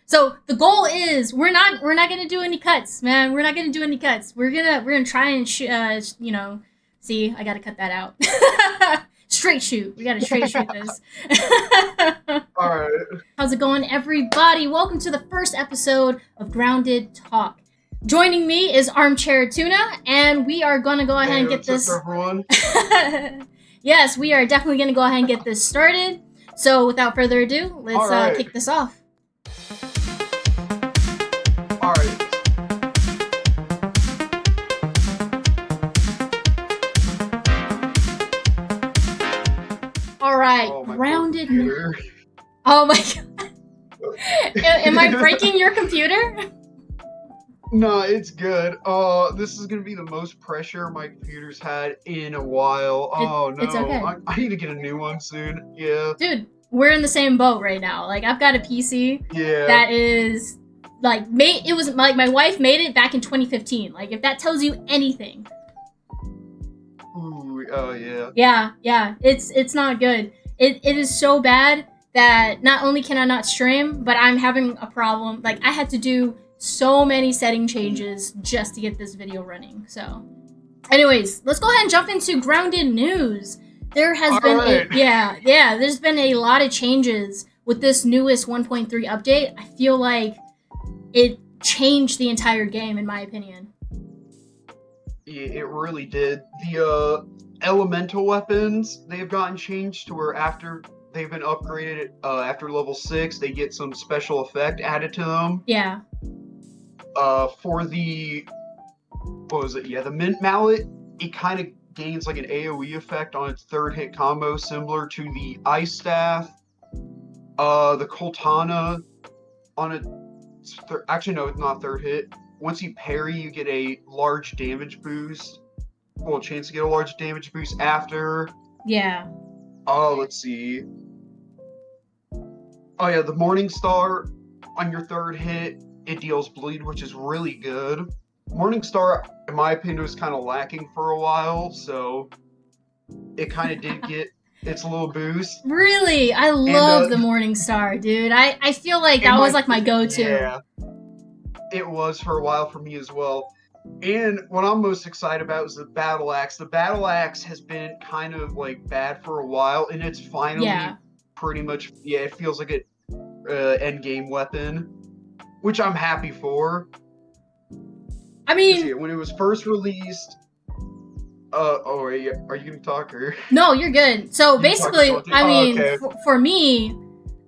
So the goal is we're not gonna do any cuts, man. We're not gonna do any cuts. We're gonna try and see, I gotta cut that out. Straight shoot. We gotta straight shoot this. All right. How's it going, everybody? Welcome to the first episode of Grounded Talk. Joining me is Armchair Tuna, and we are gonna go ahead and get What's up, this. everyone? Yes, we are definitely gonna go ahead and get this started. So without further ado, let's All right. kick this off. All right. All right, Oh, my grounded. computer. Oh my god. Am I breaking your computer? No, it's good. This is gonna be the most pressure my computer's had in a while. Oh no, it's okay. I need to get a new one soon. Yeah. Dude, we're in the same boat right now. Like, I've got a PC Yeah. that is like it was like my wife made it back in 2015. Like, if that tells you anything. Ooh. Oh yeah. Yeah. It's not good. It is so bad that not only can I not stream, but I'm having a problem. Like, I had to do so many setting changes just to get this video running. So, anyways, let's go ahead and jump into grounded news. There has been there's been a lot of changes with this newest 1.3 update. I feel like it changed the entire game, in my opinion. Yeah, it really did. The elemental weapons, they've gotten changed to where after they've been upgraded after level 6, they get some special effect added to them. Yeah. For the the mint mallet, it kind of gains like an AoE effect on its third hit combo, similar to the ice staff. The Coltana on its actually no, it's not third hit. Once you parry, you get a large damage boost. Well, chance to get a large damage boost after. Yeah. Oh, let's see. Oh yeah, the Morning Star on your third hit, it deals bleed, which is really good. Morning Star, in my opinion, was kind of lacking for a while, so it kind of did get its little boost. Really? I love the Morning Star, dude. I feel like that was like my go-to. Yeah, it was for a while for me as well. And what I'm most excited about is the Battle Axe. The Battle Axe has been kind of like bad for a while, and it's finally pretty much, it feels like an end game weapon, which I'm happy for. I mean, when it was first released, are you gonna talk or? No, you're good. So basically, I mean, okay. for me,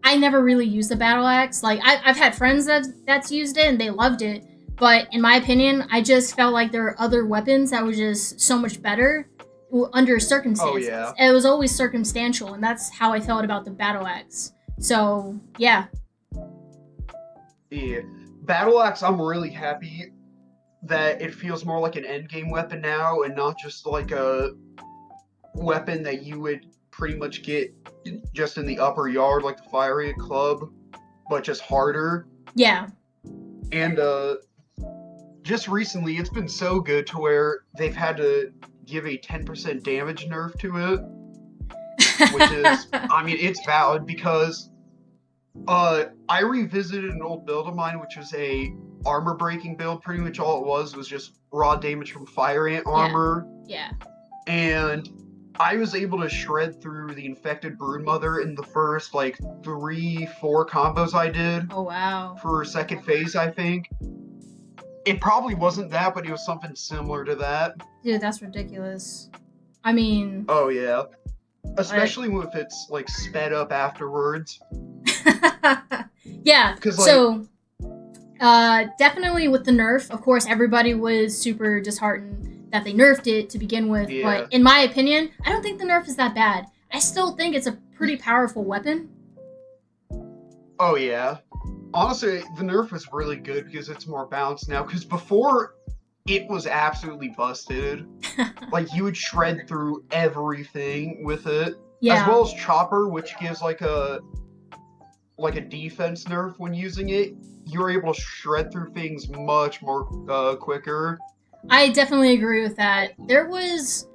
I never really used the Battle Axe. Like, I've had friends that's used it and they loved it. But in my opinion, I just felt like there were other weapons that were just so much better under circumstances. Oh, yeah. It was always circumstantial, and that's how I felt about the Battle Axe. So, yeah. Yeah. Battle Axe, I'm really happy that it feels more like an endgame weapon now and not just like a weapon that you would pretty much get just in the upper yard, like the Fire Ant Club, but just harder. Yeah. And, just recently, it's been so good to where they've had to give a 10% damage nerf to it, which is, I mean, it's valid because I revisited an old build of mine, which was a armor breaking build. Pretty much all it was just raw damage from Fire Ant armor. Yeah. And I was able to shred through the infected Broodmother in the first, 3-4 combos I did. Oh, wow. For second phase, I think. It probably wasn't that, but it was something similar to that. Dude, that's ridiculous. I mean... Oh, yeah. Especially if it's, sped up afterwards. Yeah, so... definitely with the nerf, of course, everybody was super disheartened that they nerfed it to begin with. Yeah. But in my opinion, I don't think the nerf is that bad. I still think it's a pretty powerful weapon. Oh, yeah. Honestly, the nerf is really good because it's more balanced now. Because before, it was absolutely busted. You would shred through everything with it. Yeah. As well as Chopper, which gives a defense nerf when using it. You're able to shred through things much more quicker. I definitely agree with that. There was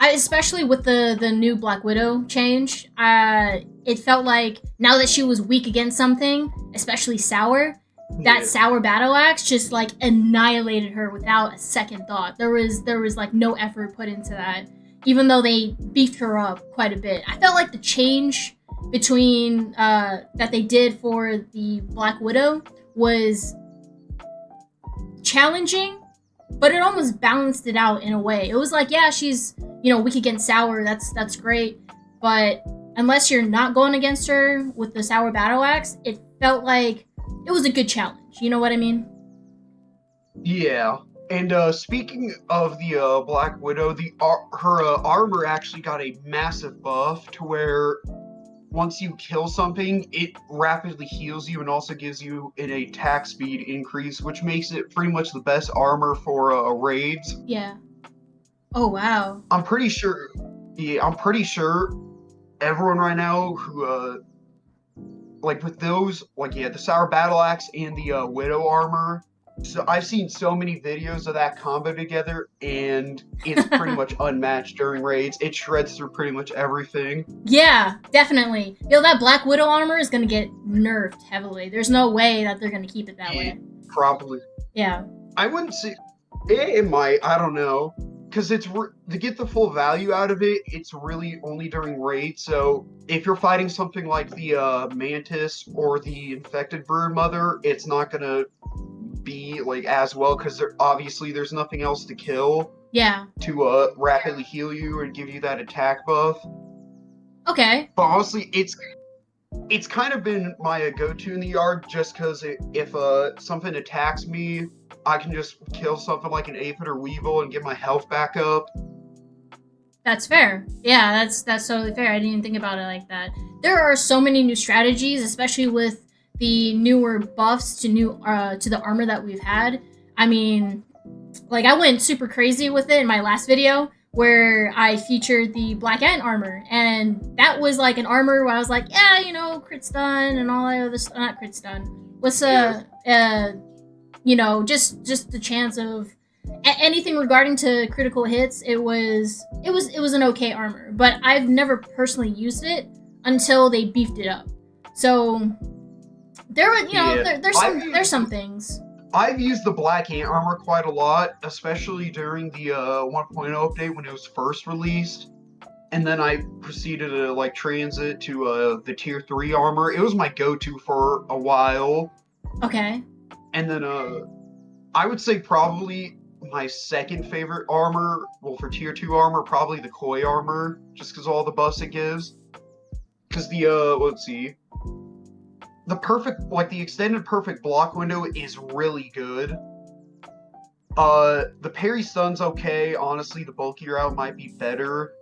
especially with the new Black Widow change, it felt like now that she was weak against something, especially Sour, that Sour battle axe just like annihilated her without a second thought. There was like no effort put into that, even though they beefed her up quite a bit. I felt like the change between that they did for the Black Widow was challenging, but it almost balanced it out in a way. It was like, yeah, she's, weak against Sour. That's great, but unless you're not going against her with the Sour battle axe, it felt like it was a good challenge. You know what I mean? Yeah. And speaking of the Black Widow, her armor actually got a massive buff to where once you kill something, it rapidly heals you and also gives you an attack speed increase, which makes it pretty much the best armor for raids. Yeah. Oh, wow. I'm pretty sure everyone right now who, like with those, the Sour Battle Axe and the Widow armor, so I've seen so many videos of that combo together, and it's pretty much unmatched during raids. It shreds through pretty much everything. Yeah, definitely. That Black Widow armor is gonna get nerfed heavily. There's no way that they're gonna keep it that way. Probably. Yeah. I wouldn't say it might. I don't know, because it's to get the full value out of it. It's really only during raids. So if you're fighting something like the Mantis or the Infected Broodmother, it's not gonna be like as well because there's nothing else to kill. Yeah. To rapidly heal you and give you that attack buff. Okay. But honestly, it's kind of been my go-to in the yard just because if something attacks me, I can just kill something like an Aphid or Weevil and get my health back up. That's fair. Yeah, that's totally fair. I didn't even think about it like that. There are so many new strategies, especially with the newer buffs to the armor that we've had. I mean, like I went super crazy with it in my last video where I featured the Black Ant armor, and that was like an armor where I was like, yeah, crit stun and all that other stuff. Not crit stun. What's just the chance of anything regarding to critical hits. It was an okay armor, but I've never personally used it until they beefed it up. So there were, there's some things. I've used the Black Ant armor quite a lot, especially during the 1.0 update when it was first released. And then I proceeded to transit to the tier 3 armor. It was my go-to for a while. Okay. And then I would say probably my second favorite armor, for tier 2 armor, probably the Koi armor, just because of all the buffs it gives. Because the the extended perfect block window is really good. The parry stun's okay. Honestly, the bulkier out might be better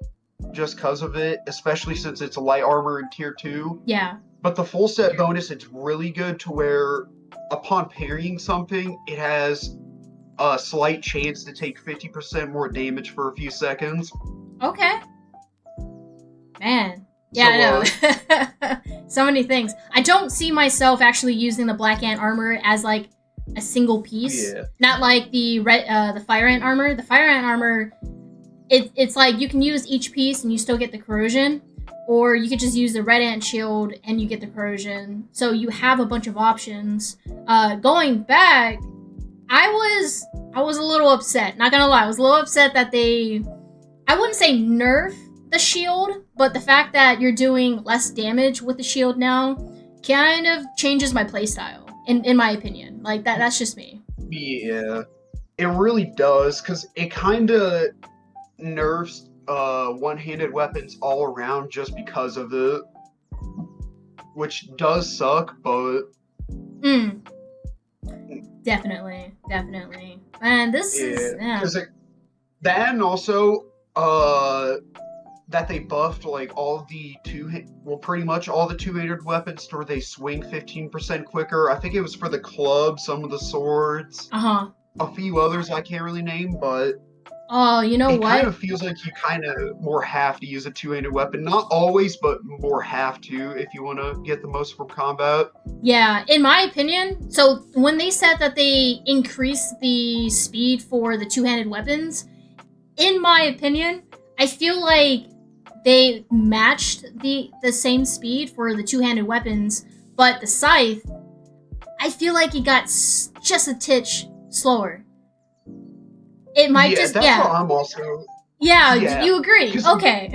just because of it, especially since it's a light armor in tier 2. Yeah. But the full set bonus, it's really good to where upon parrying something, it has a slight chance to take 50% more damage for a few seconds. Okay. Man. Yeah, so, I know. So many things. I don't see myself actually using the Black Ant armor as like a single piece. Yeah. Not like the Fire Ant armor. The Fire Ant armor, it's like you can use each piece and you still get the corrosion, or you could just use the Red Ant shield and you get the corrosion. So you have a bunch of options. Going back, I was a little upset. Not gonna lie, I was a little upset that I wouldn't say nerf the shield, but the fact that you're doing less damage with the shield now kind of changes my playstyle, in my opinion. Like that's just me. Yeah, it really does, because it kind of nerfs one-handed weapons all around just because of it, which does suck, but definitely. And this is that, and also that they buffed all the pretty much all the two-handed weapons to where they swing 15% quicker. I think it was for the club, some of the swords, a few others I can't really name, but it kind of feels like you kind of more have to use a two-handed weapon. Not always, but more have to if you want to get the most from combat. Yeah, in my opinion, so when they said that they increased the speed for the two-handed weapons, in my opinion, I feel like they matched the same speed for the two-handed weapons, but the scythe, I feel like it got just a titch slower. It might just that's what I'm also. Yeah, Yeah, you agree? Okay.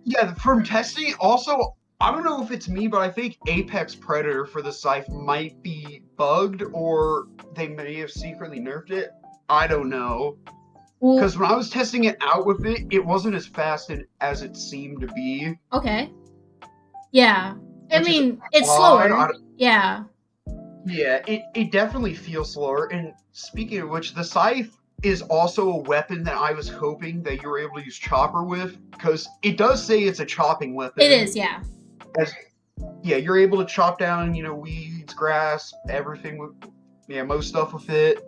yeah, from testing, also, I don't know if it's me, but I think Apex Predator for the scythe might be bugged, or they may have secretly nerfed it. I don't know. Well, Because when I was testing it out with it, it wasn't as fast as it seemed to be. okay. Yeah. I Which is mean, it's odd. slower. Yeah. Yeah, it definitely feels slower. And speaking of which, the scythe is also a weapon that I was hoping that you were able to use chopper with, because it does say it's a chopping weapon. It is, yeah. As, yeah, you're able to chop down, weeds, grass, everything with, most stuff with it.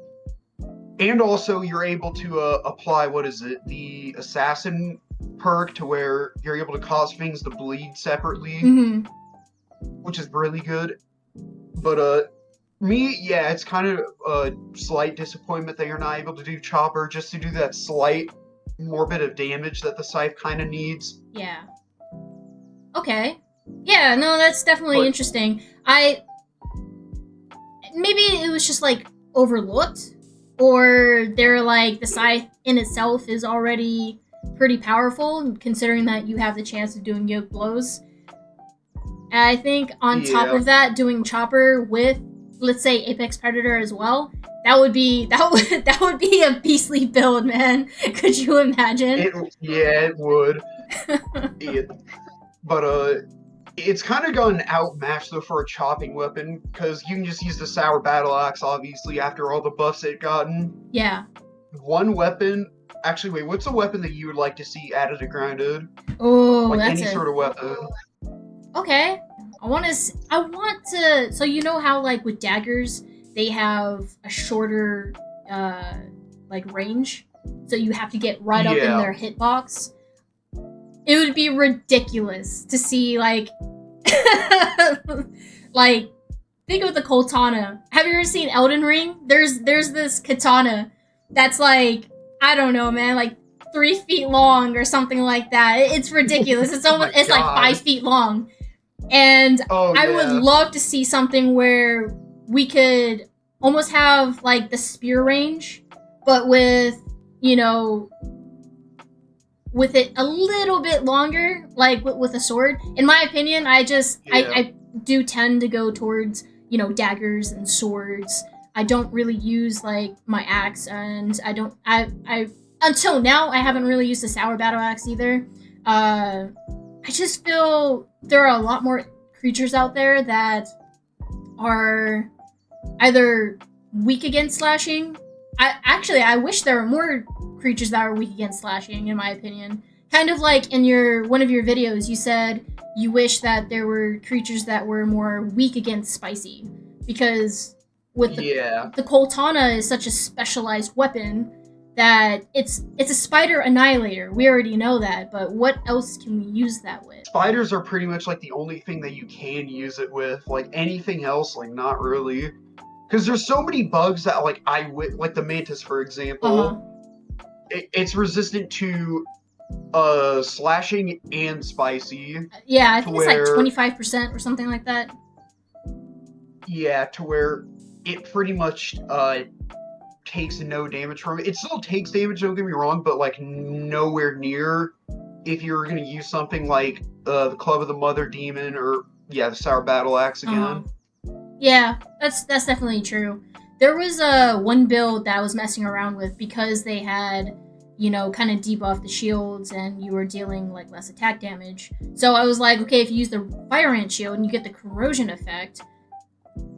And also, you're able to apply, what is it, the assassin perk, to where you're able to cause things to bleed separately, which is really good. But it's kind of a slight disappointment that you're not able to do chopper, just to do that slight more bit of damage that the scythe kind of needs. Yeah. Okay. Yeah, no, that's definitely interesting. Maybe it was just like overlooked, or they're like the scythe in itself is already pretty powerful, considering that you have the chance of doing yoke blows. And I think on top of that, doing chopper with, let's say, Apex Predator as well, that would be a beastly build, man. Could you imagine? It would. But it's kind of gotten outmatched though for a chopping weapon, because you can just use the sour battle axe, obviously, after all the buffs it gotten. Yeah. One weapon. Actually, wait. What's a weapon that you would like to see added to grounded? Oh, like that's any sort of weapon. Okay. I want to. So you know how like with daggers they have a shorter range, so you have to get right up in their hitbox. It would be ridiculous to see like like think of the katana. Have you ever seen Elden Ring? There's this katana that's like, I don't know, man, like 3 feet long or something like that. It's ridiculous. It's almost it's like 5 feet long. And I would love to see something where we could almost have like the spear range, but with, with it a little bit longer, like with a sword. In my opinion, I do tend to go towards, daggers and swords. I don't really use like my axe, and I until now I haven't really used a sour battle axe either. I just feel there are a lot more creatures out there that are either weak against slashing. I wish there were more creatures that are weak against slashing, in my opinion. Kind of like in one of your videos, you said you wish that there were creatures that were more weak against spicy, because with the katana is such a specialized weapon that it's a spider annihilator. We already know that, but what else can we use that with? Spiders are pretty much like the only thing that you can use it with. Like anything else, like not really. Because there's so many bugs that like like the mantis, for example. It's resistant to slashing and spicy. Yeah, I think it's like 25% or something like that. Yeah, to where it pretty much takes no damage from it. It still takes damage, don't get me wrong, but like nowhere near if you're gonna use something like the Club of the Mother Demon, or the Sour Battle Axe again. Yeah, that's definitely true. There was one build that I was messing around with, because they had, kind of debuff the shields and you were dealing like less attack damage. So I was like, okay, if you use the Fire Ant shield and you get the corrosion effect,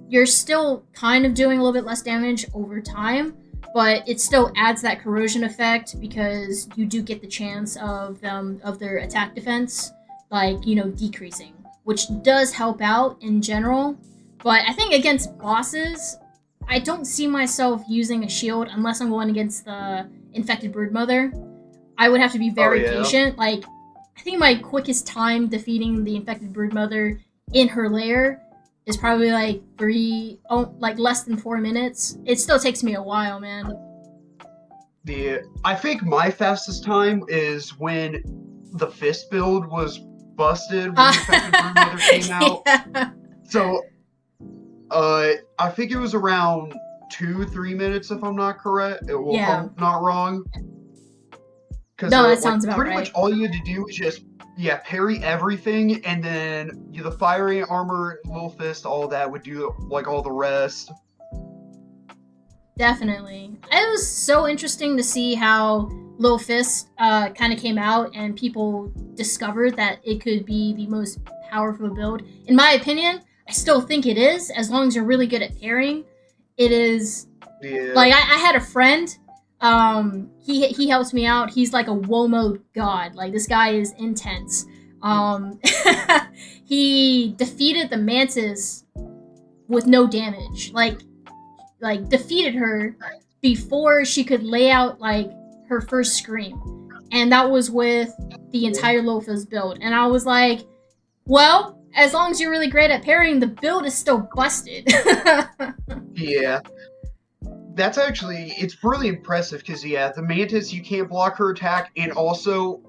you're still kind of doing a little bit less damage over time, but it still adds that corrosion effect, because you do get the chance of their attack defense, like, decreasing, which does help out in general. But I think against bosses, I don't see myself using a shield unless I'm going against the infected broodmother. I would have to be very patient. Like, I think my quickest time defeating the infected broodmother in her lair is probably like less than 4 minutes. It still takes me a while, man. I think my fastest time is when the fist build was busted when the Infected Broodmother came out. Yeah. So, I think it was around 2-3 minutes if I'm not correct. Well, if Yeah. I'm not wrong. Because No, that like sounds about pretty much right. all you had to do was just parry everything, and then the fiery armor, little fist, all that would do like all the rest. Definitely. It was so interesting to see how Lil Fist kind of came out and people discovered that it could be the most powerful build. In my opinion, I still think it is, as long as you're really good at pairing. It is. Yeah, Like, I had a friend. He helps me out. He's like a woe mode god. Like, this guy is intense. Um, he defeated the Mantis with no damage. Like defeated her before she could lay out like her first scream, and that was with the entire Lofa's build. And I was like, well, as long as you're really great at parrying, the build is still busted. yeah. That's actually, it's really impressive because the Mantis, you can't block her attack, and also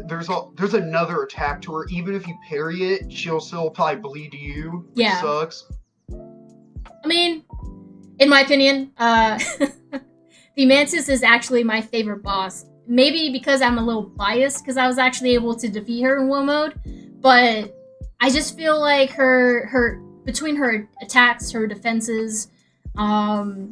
there's another attack to her. Even if you parry it, she'll still probably bleed to you, which Yeah, sucks. I mean, in my opinion, the Mantis is actually my favorite boss. Maybe because I'm a little biased because I was actually able to defeat her in Will mode, but I just feel like her between her attacks, her defenses, um,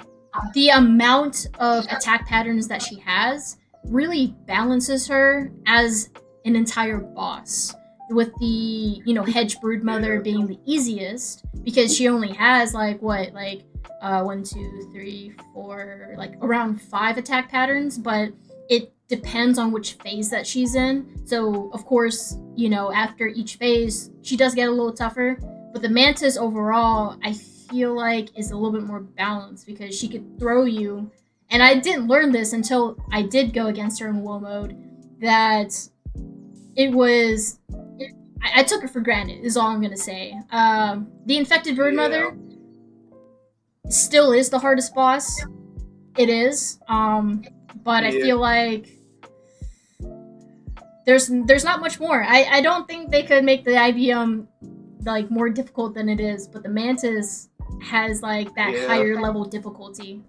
the amount of attack patterns that she has really balances her as an entire boss. With the hedge broodmother Yeah, being the easiest because she only has like what like 1, 2, 3, 4, like around 5 attack patterns, but it depends on which phase that she's in. So of course, after each phase, she does get a little tougher. But the Mantis overall, I feel like is a little bit more balanced because she could throw you. And I didn't learn this until I did go against her in Woe mode. That it was I took it for granted. Is all I'm gonna say. The infected bird yeah, mother still is the hardest boss. It is. But I yeah. feel like there's not much more. I don't think they could make the IBM like more difficult than it is, but the Mantis has like that Yeah, higher level difficulty,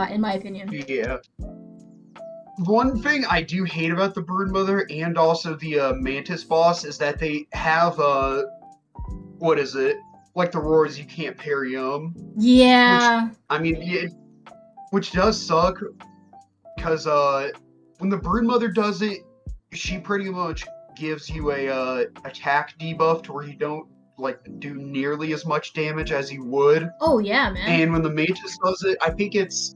in my opinion. yeah. One thing I do hate about the Broodmother and also the Mantis boss is that they have what is it? Like the roars, you can't parry them. Which Yeah, I mean, which does suck because when the Broodmother does it, she pretty much gives you a attack debuff to where you don't like do nearly as much damage as you would. oh yeah, man. And when the Magus does it, I think it's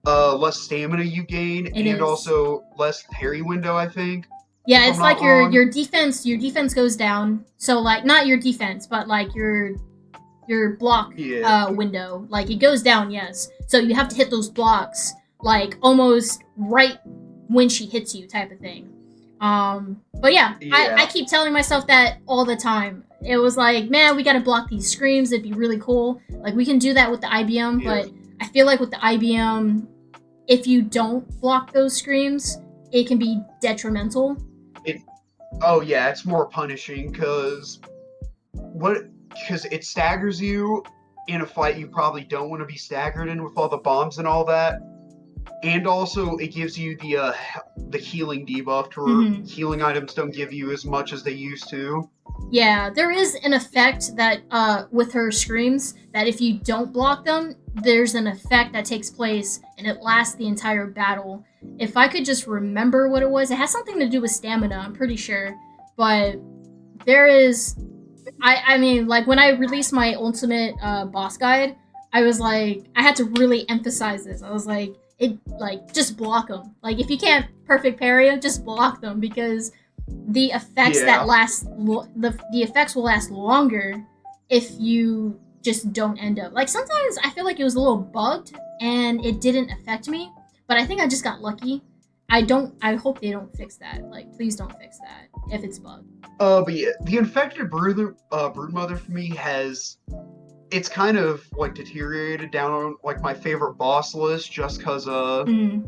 less stamina you gain It and is. also less parry window, I think, Yeah, if I'm it's like not your wrong. your defense goes down. So like not your defense, but like your block Yeah, window. Like it goes down, yes. So you have to hit those blocks like almost right when she hits you, type of thing. But yeah, I yeah, keep telling myself that all the time. It was like, man, we gotta block these screams. It'd be really cool. Like we can do that with the IBM, yeah. but I feel like with the IBM, if you don't block those screams, it can be detrimental. It. Oh yeah, it's more punishing because it staggers you in a fight you probably don't want to be staggered in with all the bombs and all that. And also, it gives you the healing debuff to where Mm-hmm. healing items don't give you as much as they used to. Yeah, there is an effect that with her screams that if you don't block them, there's an effect that takes place and it lasts the entire battle. If I could just remember what it was, it has something to do with stamina, I'm pretty sure. But there is I mean, like when I released my ultimate boss guide, I was like I had to really emphasize this. I was like it like just block them. Like if you can't perfect parry them, just block them because the effects that Yeah, last the effects will last longer if you just don't end up like sometimes I feel like it was a little bugged and it didn't affect me, but I think I just got lucky. I hope they don't fix that. Like please don't fix that if it's bugged. but yeah, the infected broodmother for me it's kind of like deteriorated down on like my favorite boss list just because Mm.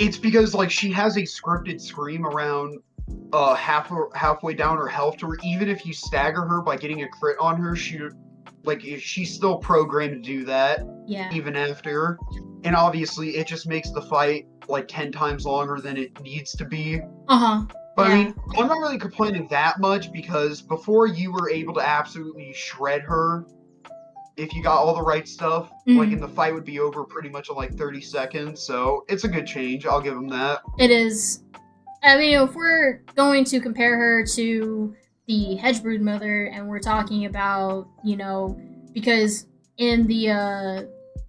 It's because like she has a scripted scream around halfway down her health to where even if you stagger her by getting a crit on her, she's still programmed to do that. Yeah. Even after. And obviously it just makes the fight like 10 times longer than it needs to be. Uh-huh. But yeah. I mean, I'm not really complaining that much because before you were able to absolutely shred her if you got all the right stuff, like, and the fight would be over pretty much in like 30 seconds. So it's a good change. I'll give them that. It is. I mean, if we're going to compare her to the Hedgebrood Mother, and we're talking about, because in the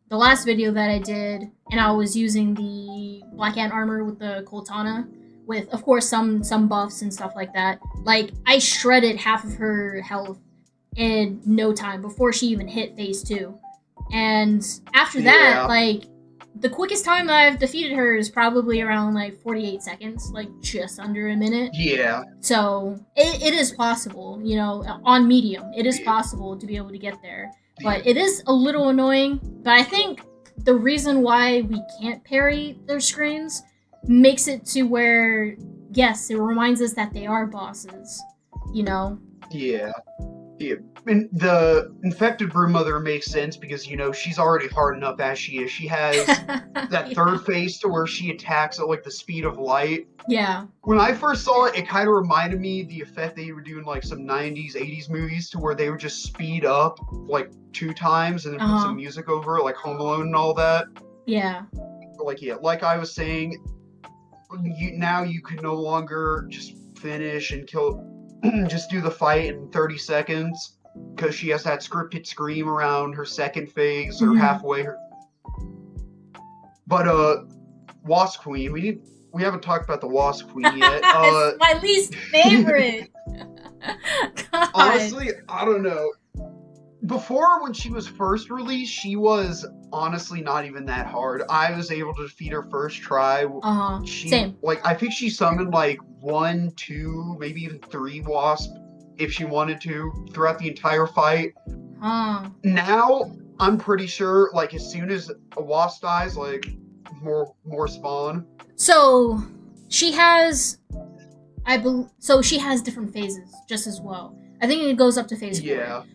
last video that I did, and I was using the Black Ant armor with the Coltana, with of course some buffs and stuff like that. Like, I shredded half of her health in no time before she even hit phase 2. And after that, like, the quickest time that I've defeated her is probably around like 48 seconds, like just under a minute. Yeah. So it is possible, on medium, it is possible to be able to get there. But it is a little annoying. But I think the reason why we can't parry their screams makes it to where, yes, it reminds us that they are bosses, Yeah. Yeah. And the infected brood mother makes sense because, she's already hard enough as she is. She has that third phase to where she attacks at like the speed of light. Yeah. When I first saw it, it kind of reminded me the effect they were doing like some 90s, 80s movies to where they would just speed up like 2 times and then put some music over it, like Home Alone and all that. Yeah. Like I was saying, now you can no longer just finish and kill, just do the fight in 30 seconds. Because she has that scripted scream around her second phase or halfway. But Wasp Queen, we haven't talked about the Wasp Queen yet. It's my least favorite. Honestly, I don't know. Before, when she was first released, she was honestly not even that hard. I was able to defeat her first try. Same. Like, I think she summoned like 1, 2, maybe even 3 wasp if she wanted to throughout the entire fight. Now I'm pretty sure like as soon as a wasp dies, like more spawn. So she has she has different phases just as well. I think it goes up to phase 4.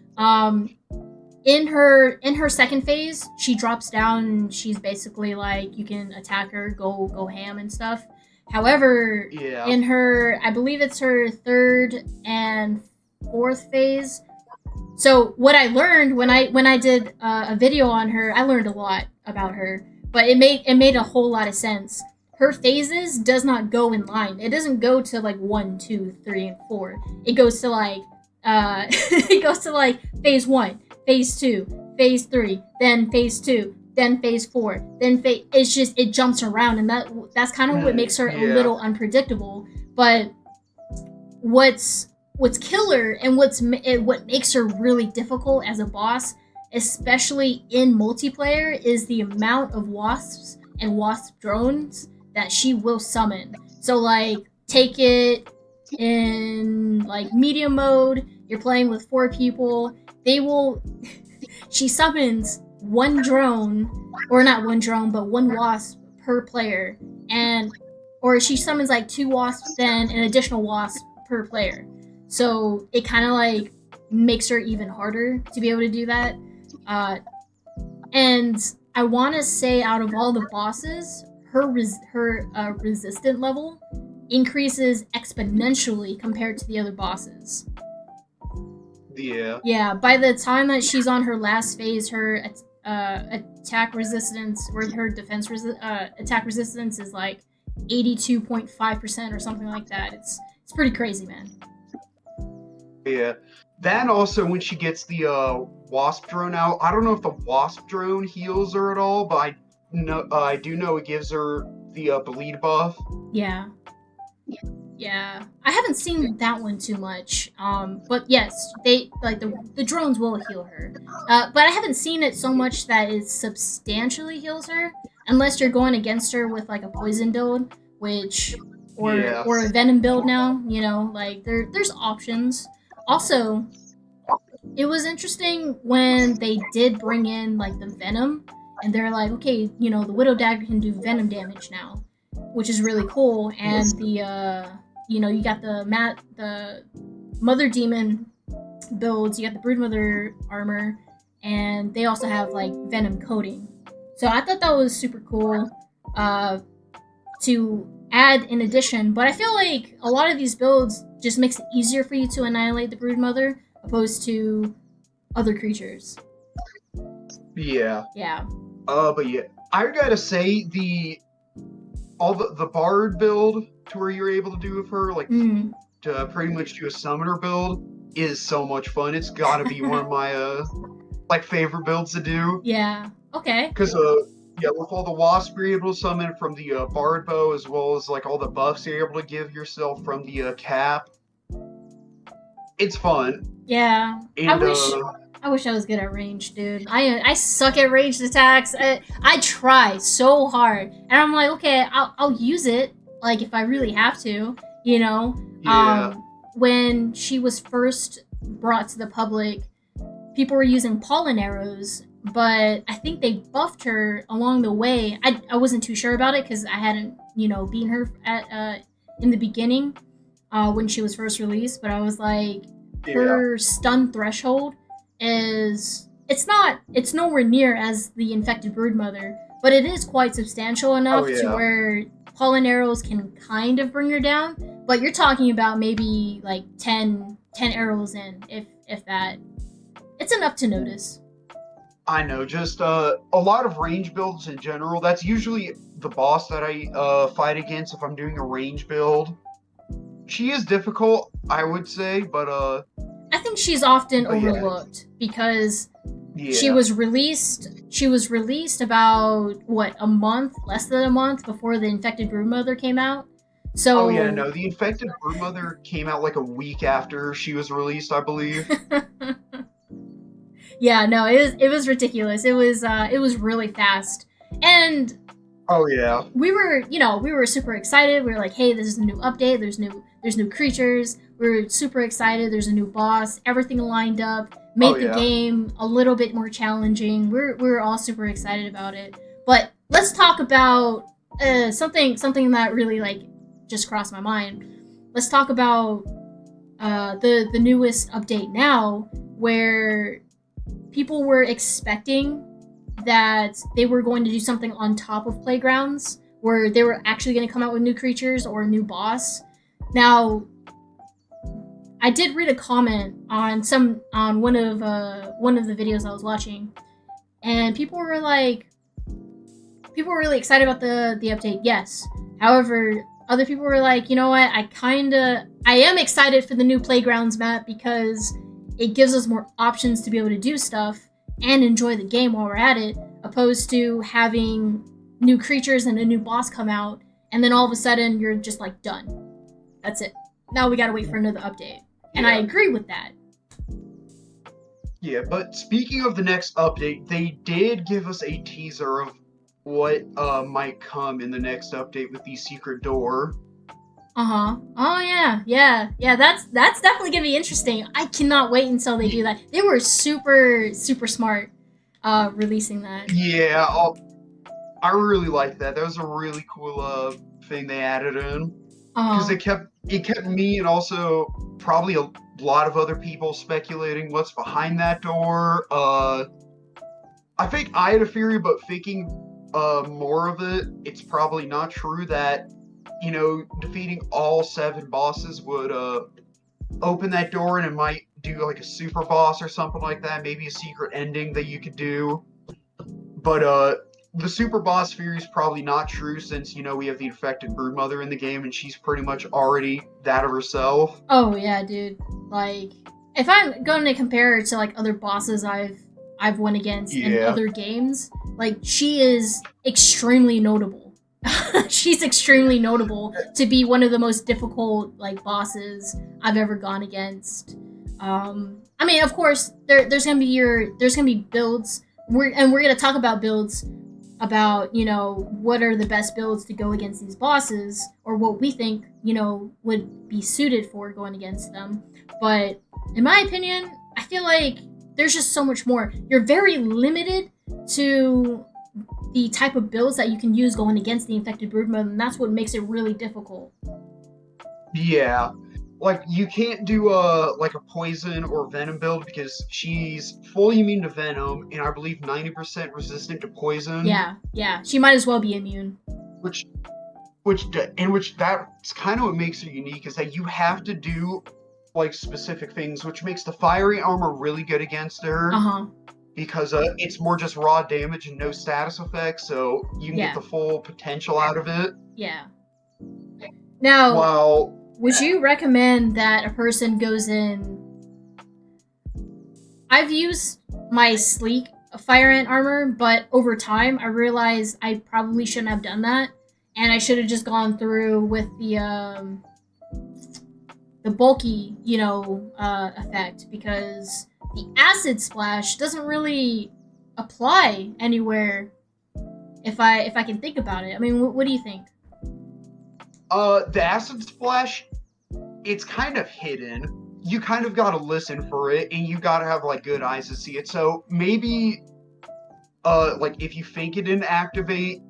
In her second phase, she drops down and she's basically like, you can attack her, go ham and stuff. However, in her, I believe it's her 3rd and 4th phase. So what I learned when I did a video on her, I learned a lot about her, but it made a whole lot of sense. Her phases does not go in line. It doesn't go to like 1, 2, 3, and 4. It goes to like phase 1, phase 2, phase 3, then phase 2, then phase 4, then it jumps around, and that's kind of what makes her a little unpredictable. But what's killer and what makes her really difficult as a boss, especially in multiplayer, is the amount of wasps and wasp drones that she will summon. So like, take it in like medium mode, you're playing with 4 people, she summons 1 drone, or not 1 drone, but 1 wasp per player, or she summons like 2 wasps, then an additional wasp per player. So it kind of like makes her even harder to be able to do that. And I want to say, out of all the bosses, her resistant level increases exponentially compared to the other bosses. Yeah, by the time that she's on her last phase, her attack resistance, or her defense attack resistance, is like 82.5% or something like that. It's pretty crazy, man. Yeah. Then also when she gets the wasp drone out, I don't know if the wasp drone heals her at all, but I do know it gives her the bleed buff. Yeah. Yeah, I haven't seen that one too much. But yes, they like the drones will heal her. But I haven't seen it so much that it substantially heals her, unless you're going against her with like a poison build, or a venom build now. Like there's options. Also, it was interesting when they did bring in like the venom, and they're like, okay, the Widow Dagger can do venom damage now. which is really cool. And the you got the mother demon builds. You got the broodmother armor, and they also have like venom coating. So I thought that was super cool to add in addition. But I feel like a lot of these builds just makes it easier for you to annihilate the broodmother opposed to other creatures. Yeah. Yeah. But yeah, I gotta say the bard build to where you're able to do with her, like to pretty much do a summoner build, is so much fun. It's gotta be one of my like favorite builds to do. Yeah. Okay. Because yeah, with all the wasp you're able to summon from the bard bow, as well as like all the buffs you're able to give yourself from the cap, it's fun. Yeah. And I wish I was good at range, dude. I suck at ranged attacks. I try so hard, and I'm like, okay, I'll use it, like if I really have to, you know. Yeah. When she was first brought to the public, people were using pollen arrows, but I think they buffed her along the way. I wasn't too sure about it because I hadn't, beaten her at in the beginning when she was first released. But I was like, her stun threshold it's nowhere near as the infected broodmother, but it is quite substantial enough to where pollen arrows can kind of bring her down. But you're talking about maybe like 10 arrows in, if that. It's enough to notice. I know, just a lot of range builds in general. That's usually the boss that I fight against if I'm doing a range build. She is difficult, I would say, but I think she's often overlooked because she was released about less than a month before the infected broodmother came out. So the infected broodmother came out like a week after she was released, I believe. Yeah, no, it was ridiculous. It was really fast. And we were super excited. We were like, hey, this is a new update. There's new creatures. We were super excited. There's a new boss. Everything lined up. Made the game a little bit more challenging. We're all super excited about it. But let's talk about something that really like just crossed my mind. Let's talk about the newest update now, where people were expecting that they were going to do something on top of Playgrounds, where they were actually going to come out with new creatures or a new boss. Now, I did read a comment on one of the videos I was watching, and people were really excited about the update. Yes, however, other people were like, you know what? I am excited for the new Playgrounds map because it gives us more options to be able to do stuff and enjoy the game while we're at it, opposed to having new creatures and a new boss come out, and then all of a sudden you're just like, done. That's it. Now we gotta wait for another update. And I agree with that. Yeah, but speaking of the next update, they did give us a teaser of what might come in the next update with the secret door. Oh yeah. That's definitely gonna be interesting. I cannot wait until they do that. They were super smart, releasing that. Yeah, I really like that. That was a really cool thing they added in, because it kept me and also probably a lot of other people speculating what's behind that door. I think I had a theory, but thinking more of it, it's probably not true that defeating all 7 bosses would open that door, and it might do like a super boss or something like that, maybe a secret ending that you could do. But the super boss theory is probably not true, since we have the infected broodmother in the game, and she's pretty much already that of herself. Oh yeah, dude. Like, if I'm going to compare her to like other bosses I've won against in other games, like, she is extremely notable. She's extremely notable to be one of the most difficult like bosses I've ever gone against. I mean, of course, there's gonna be builds. We're gonna talk about builds, about what are the best builds to go against these bosses, or what we think would be suited for going against them. But in my opinion, I feel like there's just so much more. You're very limited to the type of builds that you can use going against the infected broodmother, and that's what makes it really difficult. Yeah. Like, you can't do like a poison or venom build because she's fully immune to venom and I believe 90% resistant to poison. Yeah. She might as well be immune. Which that's kind of what makes her unique, is that you have to do like specific things, which makes the fiery armor really good against her. Because it's more just raw damage and no status effects, so you can get the full potential out of it. Yeah. Now, would you recommend that a person goes in... I've used my sleek fire ant armor, but over time I realized I probably shouldn't have done that, and I should have just gone through with the bulky, effect, because the acid splash doesn't really apply anywhere if I can think about it. I mean, what do you think? The acid splash, it's kind of hidden. You kind of gotta listen for it, and you gotta have like good eyes to see it. So maybe, like if you think it didn't activate,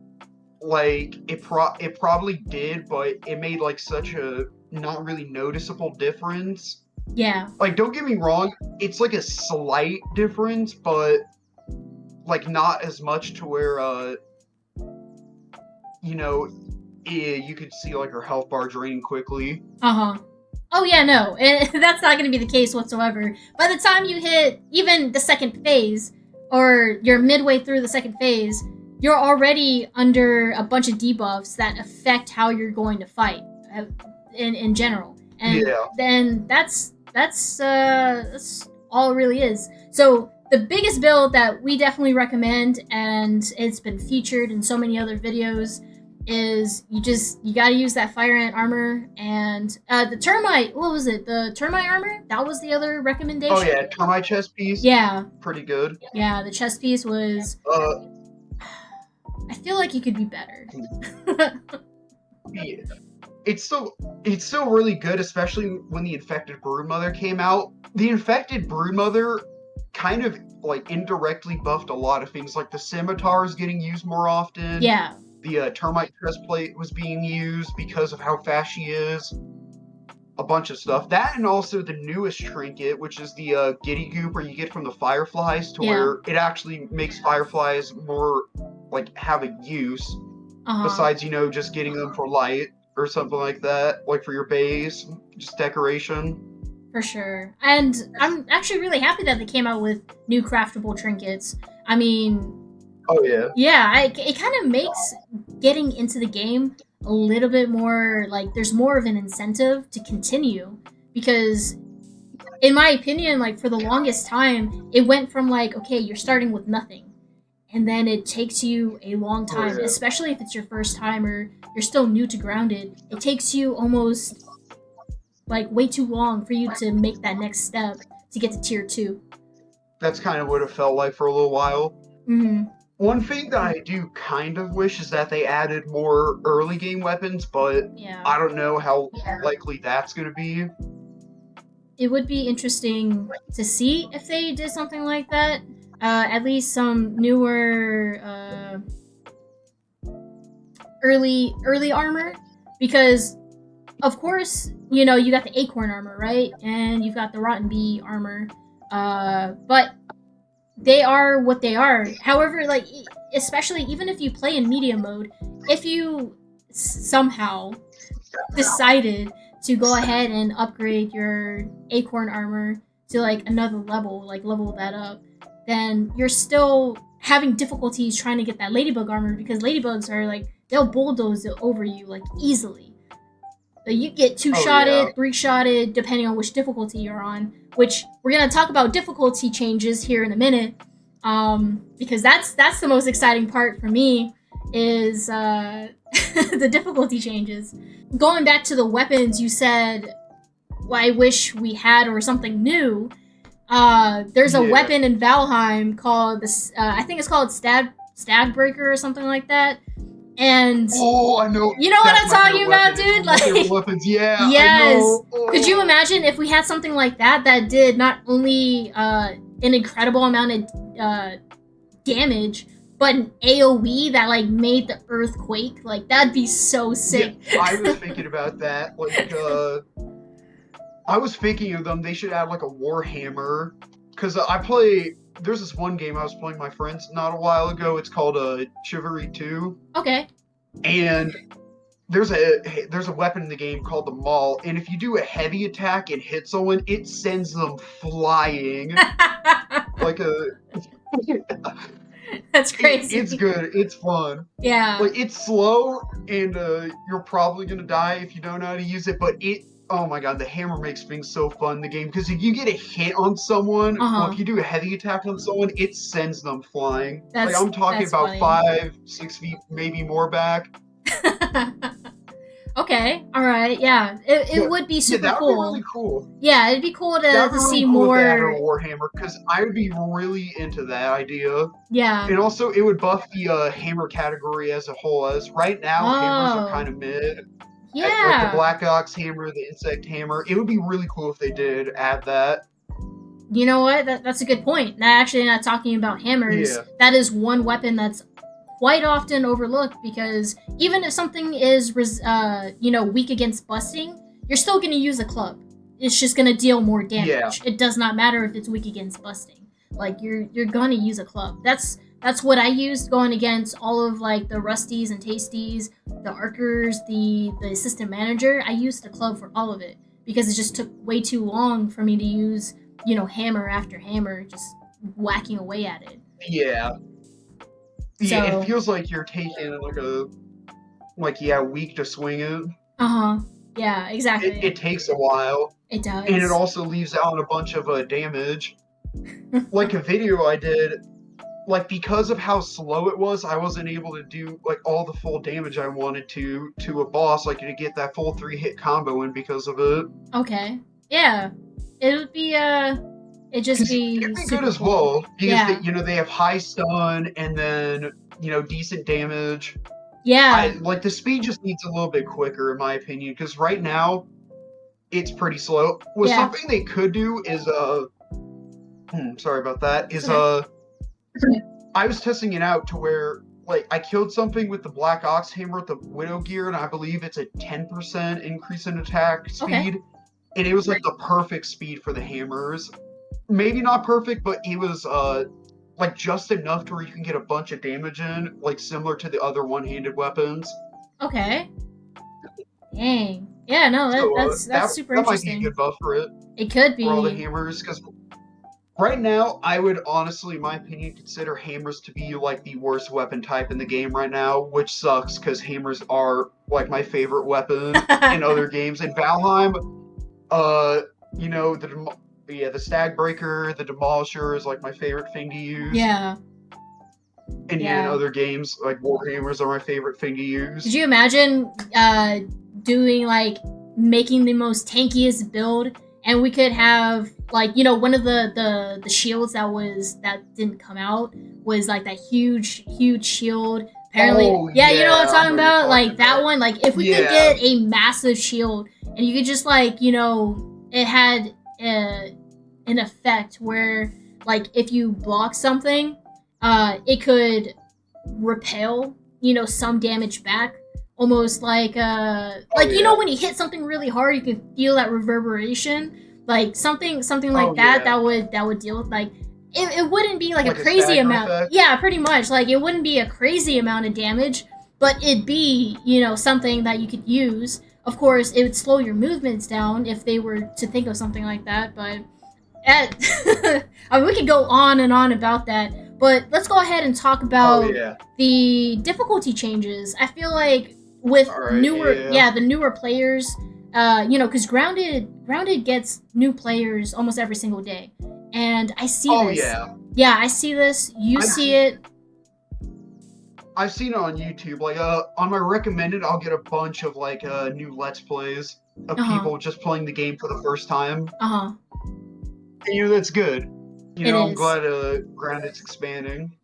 like it probably did, but it made like such a not really noticeable difference. Yeah. Like, don't get me wrong, it's like a slight difference, but like not as much to where you could see like her health bar draining quickly. Oh yeah, no, that's not going to be the case whatsoever. By the time you hit even the second phase, or you're midway through the second phase, you're already under a bunch of debuffs that affect how you're going to fight in general. And then that's all it really is. So the biggest build that we definitely recommend, and it's been featured in so many other videos, is you gotta use that fire ant armor, and the termite, what was it? The termite armor? That was the other recommendation. Oh yeah, termite chest piece. Yeah. Pretty good. Yeah, the chest piece was... I feel like you could be better. Yeah. It's still really good, especially when the infected broodmother came out. The infected broodmother kind of like indirectly buffed a lot of things, like the scimitars getting used more often. Yeah. The termite breastplate was being used because of how fast she is. A bunch of stuff. That, and also the newest trinket, which is the giddy gooper you get from the fireflies, to where it actually makes fireflies more like have a use. Besides, just getting them for light or something like that, like for your base, just decoration. For sure. And I'm actually really happy that they came out with new craftable trinkets. I mean... Oh, yeah. Yeah, it kind of makes getting into the game a little bit more, like, there's more of an incentive to continue. Because, in my opinion, like, for the longest time, it went from, like, okay, you're starting with nothing. And then it takes you a long time, especially if it's your first time or you're still new to Grounded. It takes you almost, like, way too long for you to make that next step to get to tier 2. That's kind of what it felt like for a little while. Mm-hmm. One thing that I do kind of wish is that they added more early game weapons, but I don't know how likely that's going to be. It would be interesting to see if they did something like that. At least some newer early armor, because of course you got the acorn armor, right, and you've got the rotten bee armor, but they are what they are. However, like, especially even if you play in medium mode, if you somehow decided to go ahead and upgrade your acorn armor to like another level, like level that up, then you're still having difficulties trying to get that ladybug armor, because ladybugs are like, they'll bulldoze it over you like easily. But you get 2-shotted, 3-shotted, depending on which difficulty you're on, which we're going to talk about difficulty changes here in a minute, because that's the most exciting part for me, is the difficulty changes. Going back to the weapons, you said, well, I wish we had, or something new. There's a weapon in Valheim called, I think it's called Stag Breaker or something like that. And I know. You know what I'm talking about, dude? Like, weapons. Yeah. Yes. I know. Could you imagine if we had something like that did not only an incredible amount of damage, but an AoE that like made the earth quake. Like that'd be so sick. Yeah, I was thinking about that. Like, I was thinking of them. They should add like a Warhammer, because There's this one game I was playing with my friends not a while ago. It's called Chivalry 2. Okay. And there's a weapon in the game called the Maul, and if you do a heavy attack and hit someone, it sends them flying. Like a. That's crazy. It's good. It's fun. Yeah. Like, it's slow, and you're probably gonna die if you don't know how to use it. But oh my god, the hammer makes things so fun in the game, because if you get a hit on someone, or if you do a heavy attack on someone, it sends them flying. Like, I'm talking about funny. 5-6 feet, maybe more back. Okay, all right, yeah, it would be super that cool. Would be really cool. Yeah, it'd be cool to see more. If they added a Warhammer, because I would be really into that idea. Yeah, and also it would buff the hammer category as a whole. As right now, hammers are kind of mid. Yeah, Like the Black Ox hammer, the Insect hammer. It would be really cool if they did add that. You know what? That's a good point. Actually, not talking about hammers. Yeah. That is one weapon that's quite often overlooked, because even if something is weak against busting, you're still going to use a club. It's just going to deal more damage. Yeah. It does not matter if it's weak against busting. Like, you're going to use a club. That's what I used going against all of like the Rusties and Tasties, the Archers, the assistant manager. I used the club for all of it, because it just took way too long for me to use, hammer after hammer, just whacking away at it. Yeah. Yeah, it feels like you're taking a week to swing it. Yeah, exactly. It takes a while. It does. And it also leaves out a bunch of damage. Like a video I did, like, because of how slow it was, I wasn't able to do like all the full damage I wanted to a boss, like to get that full 3-hit combo in because of it. Okay. Yeah. It would be it'd be good as well, because they have high stun and then decent damage. Yeah. Like the speed just needs a little bit quicker, in my opinion, because right now it's pretty slow. Something they could do is sorry about that. Is I was testing it out to where, like, I killed something with the Black Ox hammer with the Widow gear, and I believe it's a 10% increase in attack speed. Okay. And it was like the perfect speed for the hammers. Maybe not perfect, but it was like just enough to where you can get a bunch of damage in, like similar to the other one-handed weapons. Okay. Dang. Yeah, no, that's super interesting. That might be a good buff for it. It could be. For all the hammers, because right now, I would honestly, in my opinion, consider hammers to be like the worst weapon type in the game right now, which sucks, because hammers are like my favorite weapon in other games. In Valheim, the Stag Breaker, the Demolisher is like my favorite thing to use. Yeah. And in other games, like Warhammers are my favorite thing to use. Could you imagine doing like making the most tankiest build, and we could have like one of the shields that didn't come out was like that huge shield. Apparently, you know what I'm talking about, like that one. Like if we could get a massive shield, and you could just like it had an effect where like if you block something, it could repel some damage back, almost like when you hit something really hard, you can feel that reverberation, like something like that would deal with like it wouldn't be like a crazy amount effect. Yeah, pretty much, like it wouldn't be a crazy amount of damage, but it'd be something that you could use. Of course, it would slow your movements down if they were to think of something like that, but I mean, we could go on and on about that, but let's go ahead and talk about the difficulty changes. I feel like with the newer players, because Grounded gets new players almost every single day, and I see this. I see this. You see it. I've seen it on YouTube. Like, on my recommended, I'll get a bunch of like new Let's Plays of people just playing the game for the first time. And that's good. I'm glad Grounded's expanding.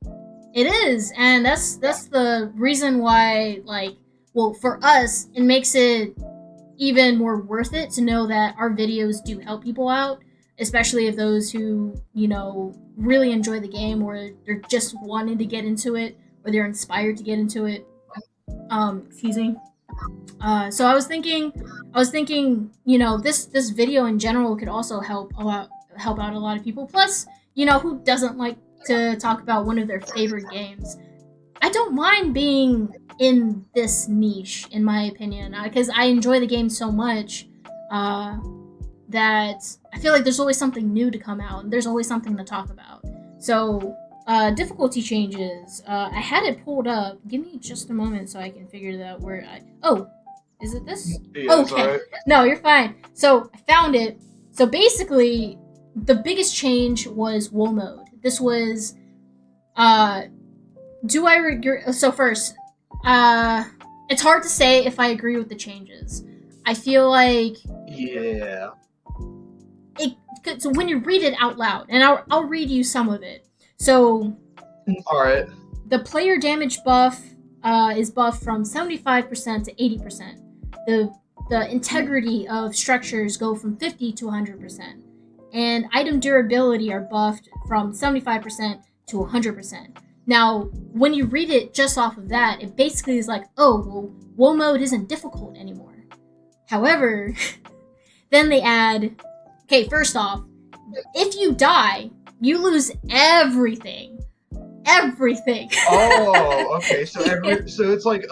It is, and that's the reason why, like, well, for us, it makes it even more worth it to know that our videos do help people out, especially if those who, really enjoy the game, or they're just wanting to get into it, or they're inspired to get into it. Excuse me. So I was thinking, this video in general could also help out a lot of people. Plus, who doesn't like to talk about one of their favorite games? I don't mind being in this niche, in my opinion, because I enjoy the game so much that I feel like there's always something new to come out, and there's always something to talk about. So, difficulty changes. I had it pulled up. Give me just a moment so I can figure it out where Oh, is it this? Yeah, okay. right. No, you're fine. So, I found it. So, basically, the biggest change was wool mode. This was, so first, it's hard to say if I agree with the changes. I feel like Yeah. so when you read it out loud, and I'll read you some of it. So, All right. the player damage buff is buffed from 75% to 80%. The integrity of structures go from 50 to 100%. And item durability are buffed from 75% to 100%. Now, when you read it just off of that, it basically is like, oh, well, wool mode isn't difficult anymore. However, then they add, okay, first off, if you die, you lose everything. Everything. Oh, okay. So so it's like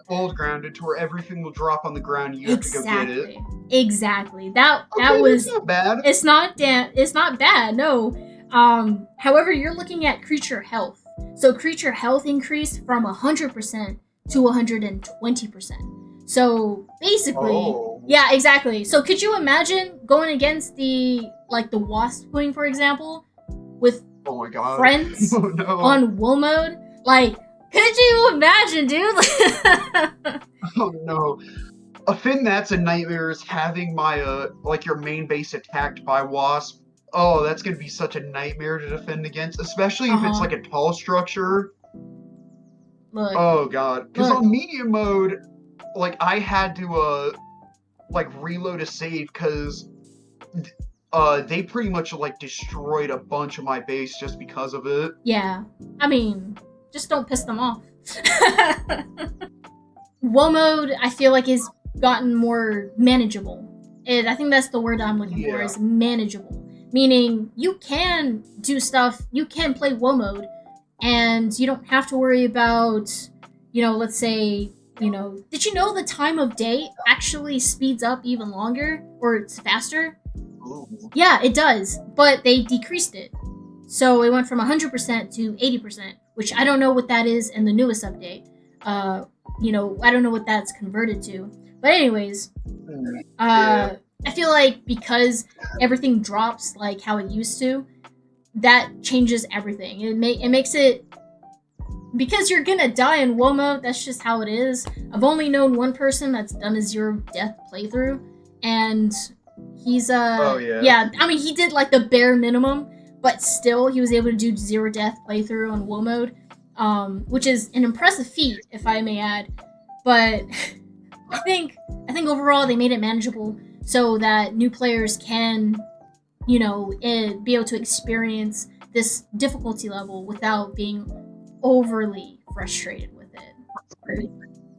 old grounded, to where everything will drop on the ground. And you have to go get it. Exactly. That Okay, was that's not bad. It's not bad. No. However, you're looking at creature health. So creature health increased from 100% to 120%. So basically, yeah, exactly. So could you imagine going against the wasp queen, for example, with Oh my god. friends Oh, no. on wool mode? Like, could you imagine, dude? Oh no. A thing that's a nightmare is having my your main base attacked by wasp. Oh, that's gonna be such a nightmare to defend against, especially if it's like a tall structure. Look. Oh god. Because on medium mode, I had to reload a save because they pretty much destroyed a bunch of my base just because of it. Yeah. I mean, just don't piss them off. Wool mode, I feel like, has gotten more manageable. And I think that's the word I'm looking for, is manageable. Meaning, you can do stuff, you can play wool mode, and you don't have to worry about, let's say, did you know the time of day actually speeds up even longer, or it's faster? Ooh. Yeah, it does, but they decreased it. So it went from 100% to 80%, which I don't know what that is in the newest update. I don't know what that's converted to. But anyways, I feel like because everything drops like how it used to, that changes everything. It makes it, because you're gonna die in wool mode. That's just how it is. I've only known one person that's done a zero death playthrough, and he's yeah. I mean, he did like the bare minimum, but still he was able to do zero death playthrough on wool mode, which is an impressive feat, if I may add. But I think overall they made it manageable so that new players can, be able to experience this difficulty level without being overly frustrated with it.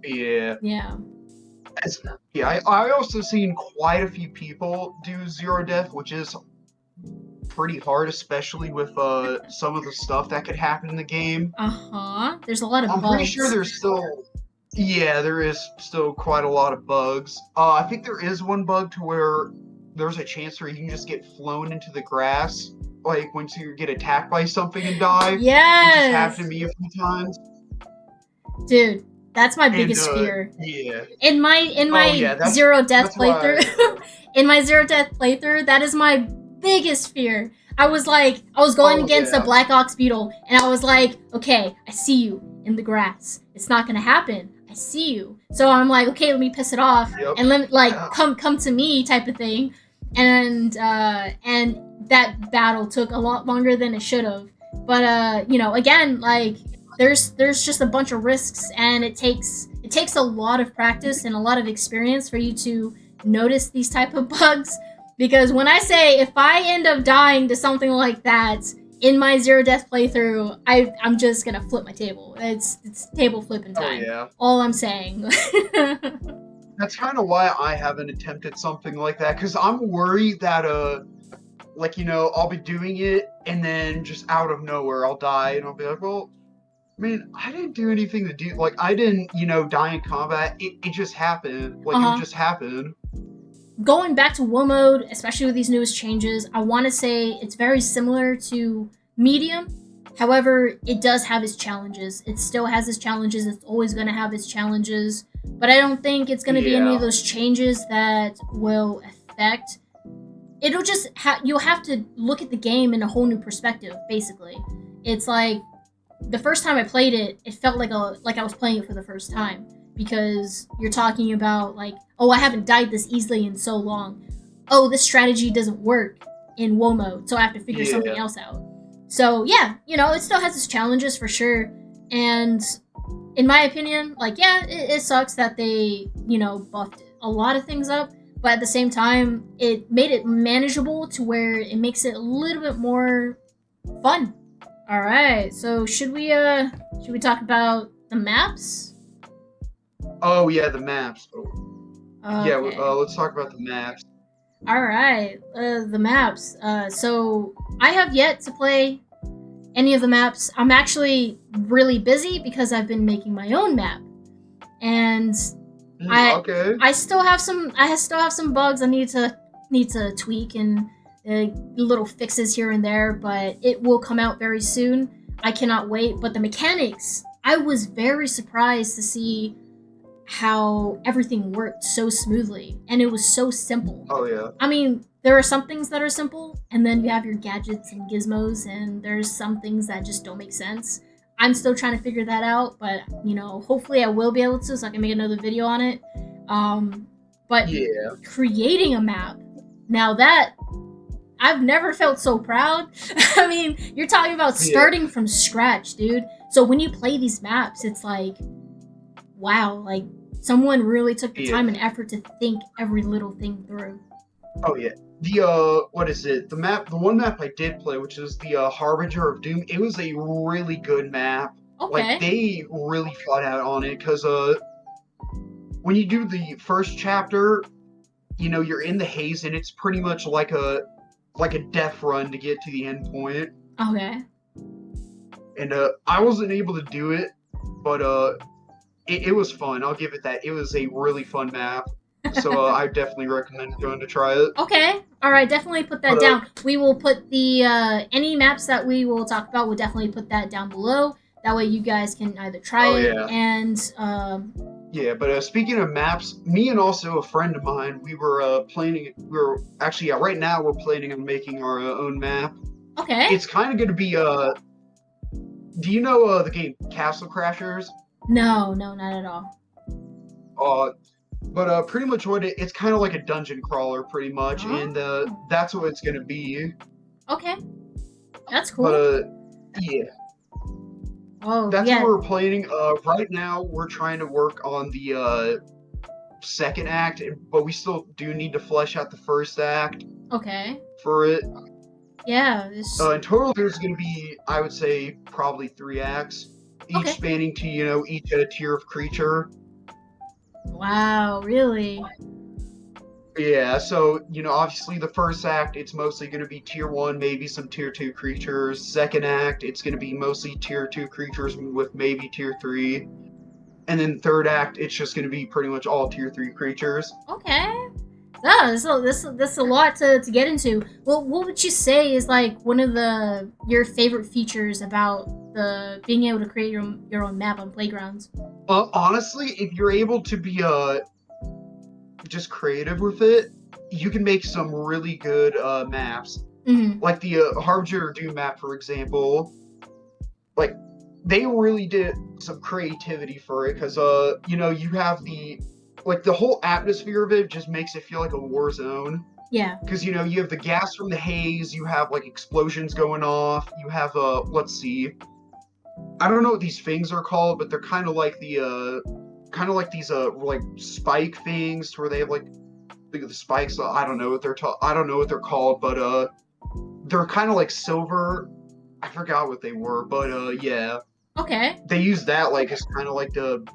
Yeah. Yeah. I also seen quite a few people do zero death, which is pretty hard, especially with some of the stuff that could happen in the game. There's a lot of bugs. I'm pretty sure there's still... Yeah, there is still quite a lot of bugs. I think there is one bug to where there's a chance where you can just get flown into the grass, once you get attacked by something and die. Yes! Which has happened to me a few times. Dude, that's my biggest fear. Yeah. In my zero death playthrough, in my zero death playthrough, that is my biggest fear. I was going against a Black Ox Beetle, and I was like, okay, I see you in the grass. It's not gonna happen. I see you. So I'm like, okay, let me piss it off, and let come to me type of thing. And that battle took a lot longer than it should have. But again, there's just a bunch of risks, and it takes a lot of practice and a lot of experience for you to notice these type of bugs, Because when I say if I end up dying to something like that in my zero death playthrough, I'm just gonna flip my table. It's table flipping Oh time. yeah. All I'm saying. That's kind of why I haven't attempted something like that, because I'm worried that like, I'll be doing it and then just out of nowhere I'll die and I'll be like, well, I mean, I didn't do anything to do, like, I didn't, die in combat. It just happened. Like, it would just happen. Going back to war mode, especially with these newest changes, I want to say it's very similar to medium. However, it does have its challenges. It still has its challenges. It's always going to have its challenges. But I don't think it's going to be any of those changes that will affect. It'll just you'll have to look at the game in a whole new perspective. Basically, it's like the first time I played it, it felt like I was playing it for the first time, because you're talking about like, oh, I haven't died this easily in so long. Oh, this strategy doesn't work in WoW mode, so I have to figure something else out. So yeah, it still has its challenges for sure. And in my opinion, like, yeah, it sucks that they, buffed a lot of things up, but at the same time, it made it manageable to where it makes it a little bit more fun. All right, so should we talk about the maps? Oh yeah, the maps. Okay. Yeah, let's talk about the maps. All right, the maps. So I have yet to play any of the maps. I'm actually really busy because I've been making my own map, and I still have some bugs I need to tweak and little fixes here and there, but it will come out very soon. I cannot wait. But the mechanics, I was very surprised to see how everything worked so smoothly, and it was so simple. Oh yeah. I mean, there are some things that are simple, and then you have your gadgets and gizmos, and there's some things that just don't make sense. I'm still trying to figure that out, but hopefully I will be able to, so I can make another video on it. But creating a map, now that I've never felt so proud. I mean, you're talking about starting from scratch, dude. So when you play these maps, it's like, wow, like someone really took the time and effort to think every little thing through. Oh yeah. The what is it? The one map I did play, which is the Harbinger of Doom. It was a really good map. Okay. Like, they really fought out on it, because when you do the first chapter, you're in the haze, and it's pretty much like a death run to get to the end point. Okay. And I wasn't able to do it, but it was fun. I'll give it that. It was a really fun map. So I definitely recommend going to try it. Okay. All right. Definitely put that down. We will put the any maps that we will talk about. We'll definitely put that down below. That way you guys can either try it and. Yeah, but speaking of maps, me and also a friend of mine, we were planning. Right now we're planning on making our own map. Okay. It's kind of going to be Do you know the game Castle Crashers? No, not at all. But pretty much it's kind of like a dungeon crawler, pretty much, and that's what it's gonna be. Okay, that's cool. But yeah. That's what we're planning. Right now we're trying to work on the second act, but we still do need to flesh out the first act. Okay. For it. Yeah. In total, there's gonna be, I would say, probably 3 acts, each spanning to each tier of creature. Wow, really? Yeah, so, obviously the first act, it's mostly going to be tier 1, maybe some tier 2 creatures. Second act, it's going to be mostly tier 2 creatures with maybe tier 3. And then third act, it's just going to be pretty much all tier 3 creatures. Okay. Yeah, so this a lot to get into. Well, what would you say is like one of your favorite features about the being able to create your own map on Playgrounds? Honestly, if you're able to be just creative with it, you can make some really good maps. Mm-hmm. Like the Harbinger Doom map, for example. Like, they really did some creativity for it, because you have the whole atmosphere of it just makes it feel like a war zone. Yeah. Because you have the gas from the haze, you have like explosions going off, you have let's see, I don't know what these things are called, but they're kind of like these like spike things, where they have like the spikes. I don't know what I don't know what they're called, but they're kind of like silver. I forgot what they were, but yeah, Okay. they use that like as kind of like the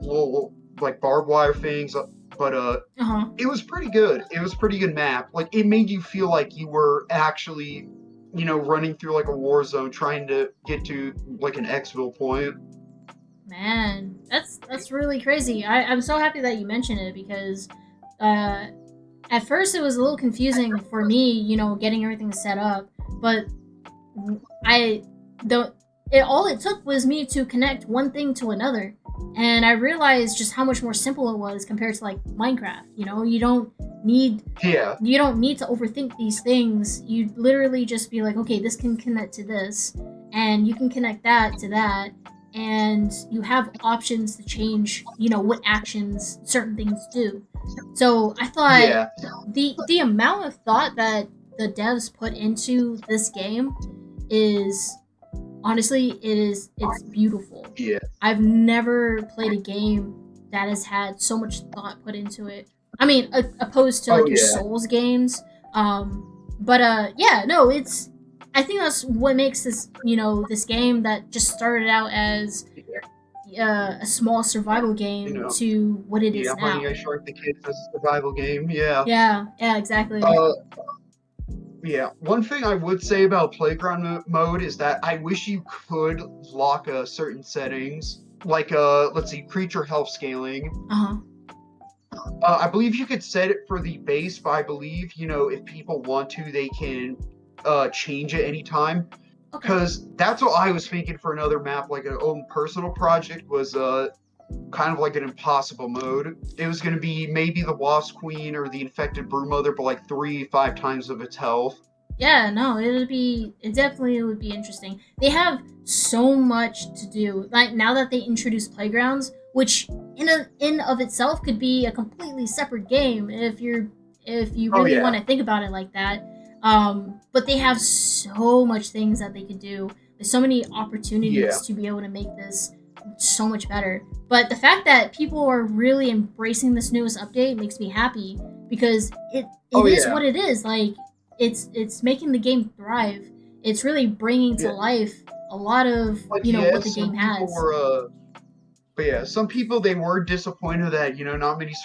little like barbed wire things. But Uh-huh. it was pretty good. It was a pretty good map. Like it made you feel like you were actually, running through like a war zone trying to get to like an exfil point. Man, that's really crazy. I'm so happy that you mentioned it because uh at first it was a little confusing for me, getting everything set up, but I the it all it took was me to connect one thing to another, and I realized just how much more simple it was compared to like Minecraft. Need Yeah, you don't need to overthink these things. You literally just be like, okay, this can connect to this, and you can connect that to that, and you have options to change, what actions certain things do. So I thought yeah, the amount of thought that the devs put into this game is honestly it's beautiful. yeah. I've never played a game that has had so much thought put into it. I mean, opposed to Oh like your yeah, Souls games. But yeah, no, it's I think that's what makes this game that just started out as a small survival you game know, to what it yeah. is Honey, now. I Shrunk the Kids as a survival game. Yeah. Yeah, exactly. Uh, Yeah, one thing I would say about playground mode is that I wish you could lock certain settings, like let's see, creature health scaling. Uh-huh. I believe you could set it for the base, but I believe if people want to, they can change it anytime. Okay. Because that's what I was thinking for another map, like an own personal project, was kind of like an impossible mode. It was going to be maybe the Wasp Queen or the infected Brood Mother, but like 3-5 times of its health. Yeah, no, it definitely would be interesting. They have so much to do. Like now that they introduced playgrounds, which in of itself could be a completely separate game if you Oh really want yeah, to think about it like that. But they have so much things that they could do. There's so many yeah, opportunities to be able to make this so much better. But the fact that people are really embracing this newest update makes me happy because it oh is yeah, what it is. Like it's making the game thrive. It's really bringing to yeah. life a lot of Like what yeah, the game some people has. were but yeah, some people they were disappointed that not much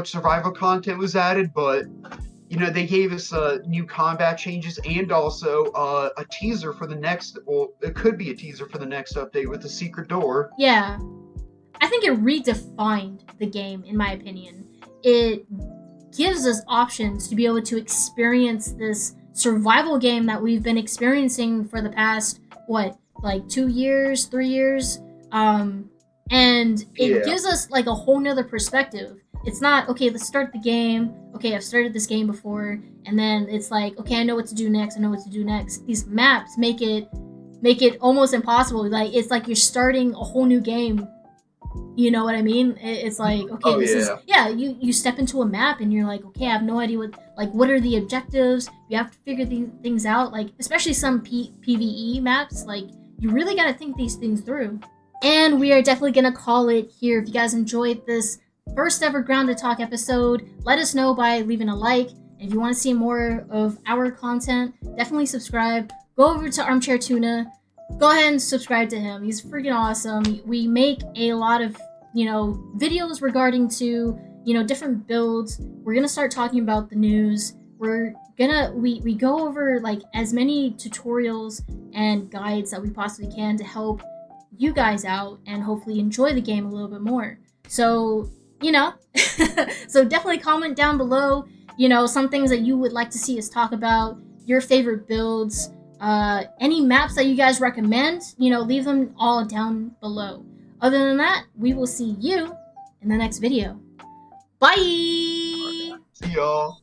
survival content was added, but they gave us new combat changes and also a teaser for the next. Well, it could be a teaser for the next update with the secret door. Yeah, I think it redefined the game in my opinion. It gives us options to be able to experience this survival game that we've been experiencing for the past what like 2 years 3 years and it Yeah, gives us like a whole nother perspective. It's not okay, let's start the game, okay, I've started this game before, and then it's like, okay, I know what to do next, I know what to do next. These maps make it almost impossible. Like it's like you're starting a whole new game. You know what I mean? It's like, okay, oh this is yeah, yeah. You step into a map and you're like, okay, I have no idea what are the objectives. You have to figure these things out. Like especially some PVE maps, like you really got to think these things through. And we are definitely gonna call it here. If you guys enjoyed this first ever Grounded Talk episode, let us know by leaving a like. And if you want to see more of our content, definitely subscribe. Go over to Armchair Tuna, go ahead and subscribe to him. He's freaking awesome. We make a lot of, videos regarding to, different builds. We're going to start talking about the news. We go over like as many tutorials and guides that we possibly can to help you guys out and hopefully enjoy the game a little bit more. So, so definitely comment down below, some things that you would like to see us talk about, your favorite builds, any maps that you guys recommend, leave them all down below. Other than that, we will see you in the next video. Bye! see y'all.